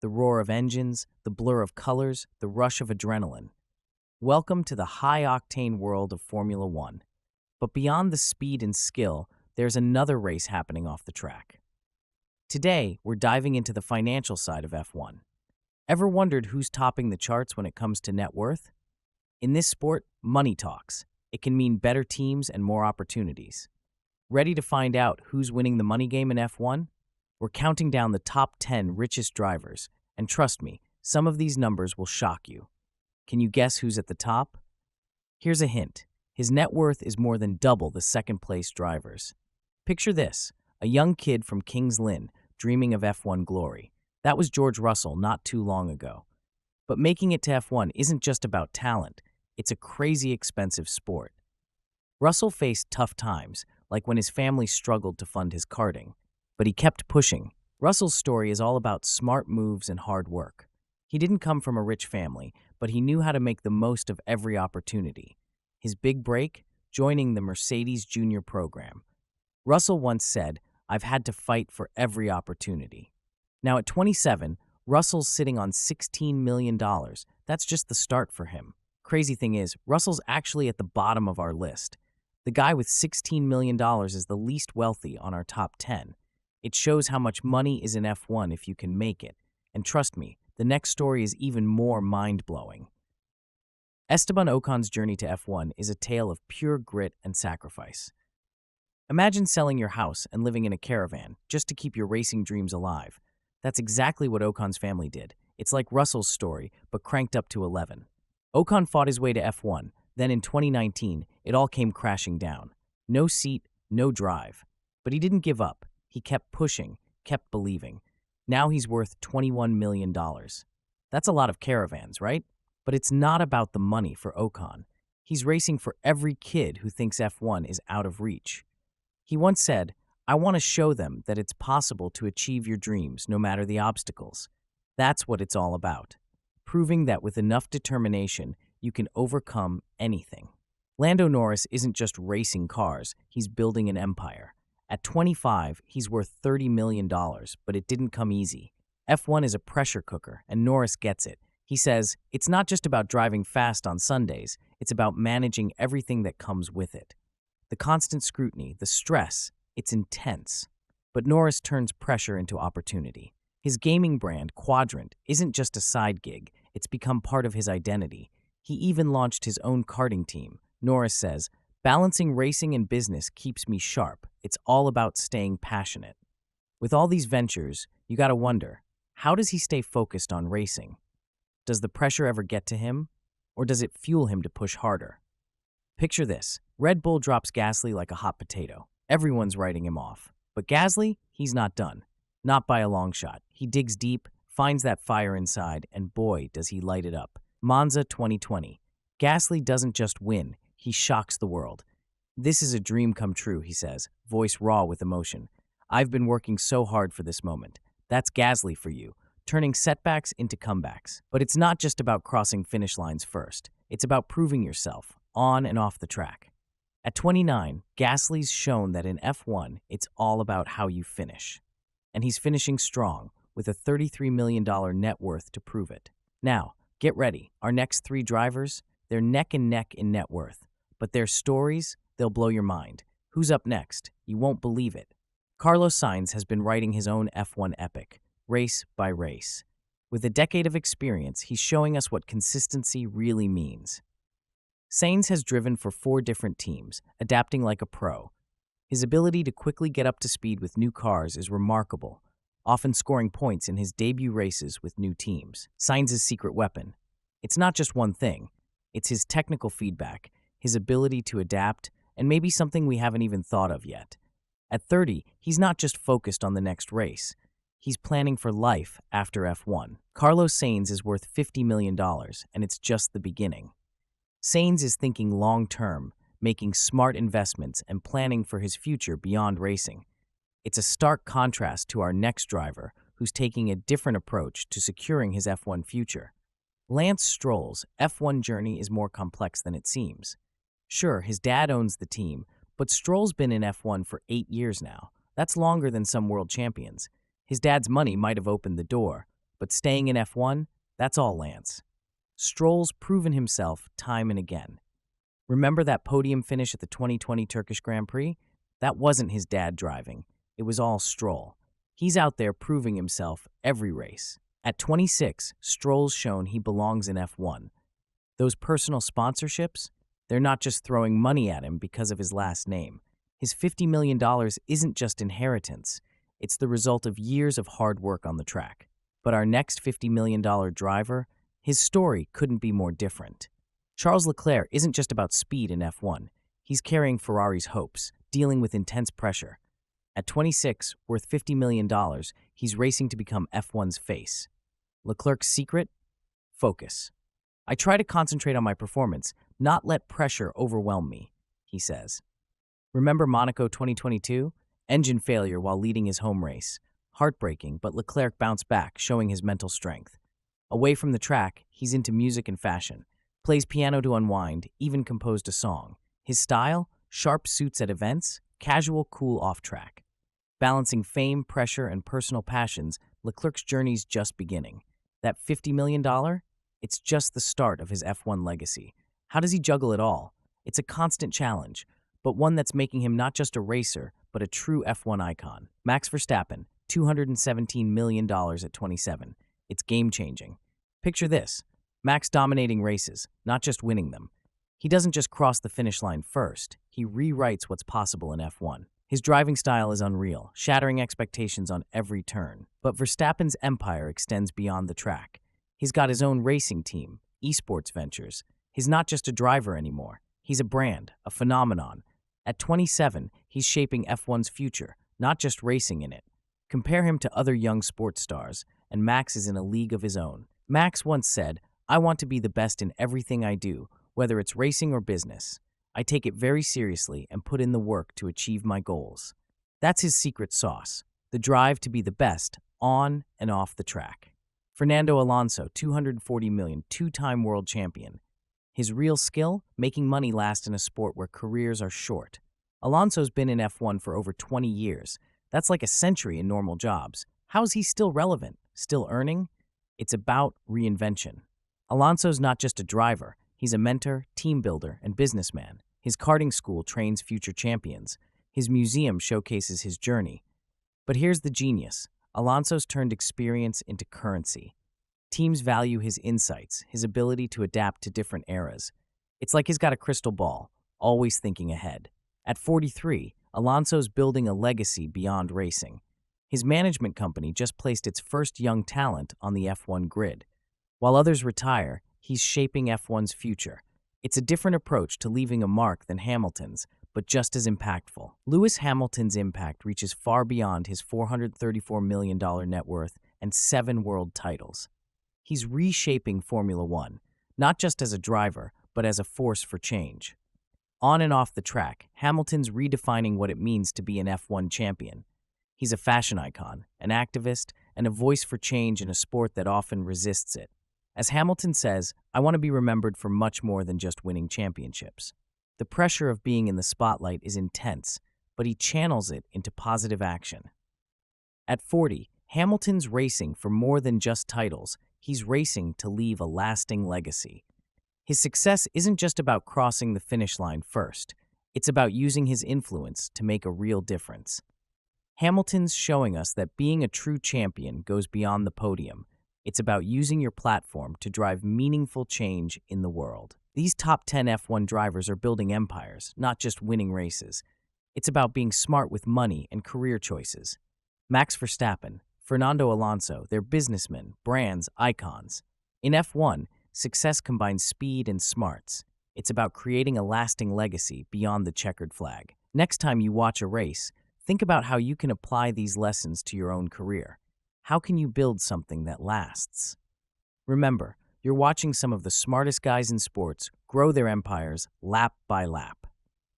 the roar of engines, the blur of colors, the rush of adrenaline. Welcome to the high-octane world of Formula One. But beyond the speed and skill, there's another race happening off the track. Today, we're diving into the financial side of F1. Ever wondered who's topping the charts when it comes to net worth? In this sport, money talks. It can mean better teams and more opportunities. Ready to find out who's winning the money game in F1? We're counting down the top 10 richest drivers, and trust me, some of these numbers will shock you. Can you guess who's at the top? Here's a hint. His net worth is more than double the second-place drivers. Picture this, a young kid from Kings Lynn dreaming of F1 glory. That was George Russell not too long ago. But making it to F1 isn't just about talent. It's a crazy expensive sport. Russell faced tough times, like when his family struggled to fund his karting. But he kept pushing. Russell's story is all about smart moves and hard work. He didn't come from a rich family, but he knew how to make the most of every opportunity. His big break? Joining the Mercedes Junior program. Russell once said, "I've had to fight for every opportunity." Now at 27, Russell's sitting on $16 million. That's just the start for him. Crazy thing is, Russell's actually at the bottom of our list. The guy with $16 million is the least wealthy on our top 10. It shows how much money is in F1 if you can make it. And trust me, the next story is even more mind-blowing. Esteban Ocon's journey to F1 is a tale of pure grit and sacrifice. Imagine selling your house and living in a caravan just to keep your racing dreams alive. That's exactly what Ocon's family did. It's like Russell's story, but cranked up to 11. Ocon fought his way to F1. Then in 2019, it all came crashing down. No seat, no drive. But he didn't give up. He kept pushing, kept believing. Now he's worth $21 million. That's a lot of caravans, right? But it's not about the money for Ocon. He's racing for every kid who thinks F1 is out of reach. He once said, "I want to show them that it's possible to achieve your dreams no matter the obstacles." That's what it's all about. Proving that with enough determination, you can overcome anything. Lando Norris isn't just racing cars, he's building an empire. At 25, he's worth $30 million, but it didn't come easy. F1 is a pressure cooker, and Norris gets it. He says, "It's not just about driving fast on Sundays, it's about managing everything that comes with it." The constant scrutiny, the stress, it's intense. But Norris turns pressure into opportunity. His gaming brand, Quadrant, isn't just a side gig, it's become part of his identity. He even launched his own karting team. Norris says, "Balancing racing and business keeps me sharp. It's all about staying passionate." With all these ventures, you gotta wonder, how does he stay focused on racing? Does the pressure ever get to him? Or does it fuel him to push harder? Picture this. Red Bull drops Gasly like a hot potato. Everyone's writing him off. But Gasly, he's not done. Not by a long shot. He digs deep, finds that fire inside, and boy, does he light it up. Monza 2020. Gasly doesn't just win, he shocks the world. "This is a dream come true," he says, voice raw with emotion. "I've been working so hard for this moment." That's Gasly for you, turning setbacks into comebacks. But it's not just about crossing finish lines first. It's about proving yourself, on and off the track. At 29, Gasly's shown that in F1, it's all about how you finish. And he's finishing strong, with a $33 million net worth to prove it. Now, get ready. Our next three drivers, they're neck and neck in net worth. But their stories, they'll blow your mind. Who's up next? You won't believe it. Carlos Sainz has been writing his own F1 epic, race by race. With a decade of experience, he's showing us what consistency really means. Sainz has driven for 4 different teams, adapting like a pro. His ability to quickly get up to speed with new cars is remarkable, often scoring points in his debut races with new teams. Sainz's secret weapon. It's not just one thing. It's his technical feedback, his ability to adapt, and maybe something we haven't even thought of yet. At 30, he's not just focused on the next race. He's planning for life after F1. Carlos Sainz is worth $50 million, and it's just the beginning. Sainz is thinking long-term, making smart investments and planning for his future beyond racing. It's a stark contrast to our next driver, who's taking a different approach to securing his F1 future. Lance Stroll's F1 journey is more complex than it seems. Sure, his dad owns the team, but Stroll's been in F1 for 8 years now. That's longer than some world champions. His dad's money might have opened the door, But staying in F1, that's all Lance. Stroll's proven himself time and again. Remember that podium finish at the 2020 Turkish Grand Prix? That wasn't his dad driving. It was all Stroll. He's out there proving himself every race. At 26, Stroll's shown he belongs in F1. Those personal sponsorships, they're not just throwing money at him because of his last name. His $50 million isn't just inheritance. It's the result of years of hard work on the track. But our next $50 million driver, his story couldn't be more different. Charles Leclerc isn't just about speed in F1. He's carrying Ferrari's hopes, dealing with intense pressure. At 26, worth $50 million, he's racing to become F1's face. Leclerc's secret? Focus. I try to concentrate on my performance, not let pressure overwhelm me, he says. Remember Monaco 2022? Engine failure while leading his home race. Heartbreaking, but Leclerc bounced back, showing his mental strength. Away from the track, he's into music and fashion. Plays piano to unwind, even composed a song. His style? Sharp suits at events, casual, cool off-track. Balancing fame, pressure, and personal passions, Leclerc's journey's just beginning. That $50 million? It's just the start of his F1 legacy. How does he juggle it all? It's a constant challenge, but one that's making him not just a racer, but a true F1 icon. Max Verstappen, $217 million at 27. It's game-changing. Picture this. Max dominating races, not just winning them. He doesn't just cross the finish line first. He rewrites what's possible in F1. His driving style is unreal, shattering expectations on every turn. But Verstappen's empire extends beyond the track. He's got his own racing team, esports ventures. He's not just a driver anymore. He's a brand, a phenomenon. At 27, he's shaping F1's future, not just racing in it. Compare him to other young sports stars, and Max is in a league of his own. Max once said, "I want to be the best in everything I do, whether it's racing or business. I take it very seriously and put in the work to achieve my goals." That's his secret sauce, the drive to be the best on and off the track. Fernando Alonso, $240 million, two-time world champion. His real skill? Making money last in a sport where careers are short. Alonso's been in F1 for over 20 years. That's like a century in normal jobs. How's he still relevant? Still earning? It's about reinvention. Alonso's not just a driver. He's a mentor, team builder, and businessman. His karting school trains future champions. His museum showcases his journey. But here's the genius. Alonso's turned experience into currency. Teams value his insights, his ability to adapt to different eras. It's like he's got a crystal ball, always thinking ahead. At 43, Alonso's building a legacy beyond racing. His management company just placed its first young talent on the F1 grid. While others retire, he's shaping F1's future. It's a different approach to leaving a mark than Hamilton's, but just as impactful. Lewis Hamilton's impact reaches far beyond his $434 million net worth and 7 world titles. He's reshaping Formula One, not just as a driver, but as a force for change. On and off the track, Hamilton's redefining what it means to be an F1 champion. He's a fashion icon, an activist, and a voice for change in a sport that often resists it. As Hamilton says, "I want to be remembered for much more than just winning championships." The pressure of being in the spotlight is intense, but he channels it into positive action. At 40, Hamilton's racing for more than just titles. He's racing to leave a lasting legacy. His success isn't just about crossing the finish line first. It's about using his influence to make a real difference. Hamilton's showing us that being a true champion goes beyond the podium. It's about using your platform to drive meaningful change in the world. These top 10 F1 drivers are building empires, not just winning races. It's about being smart with money and career choices. Max Verstappen, Fernando Alonso, they're businessmen, brands, icons. In F1, success combines speed and smarts. It's about creating a lasting legacy beyond the checkered flag. Next time you watch a race, think about how you can apply these lessons to your own career. How can you build something that lasts? Remember, you're watching some of the smartest guys in sports grow their empires lap by lap.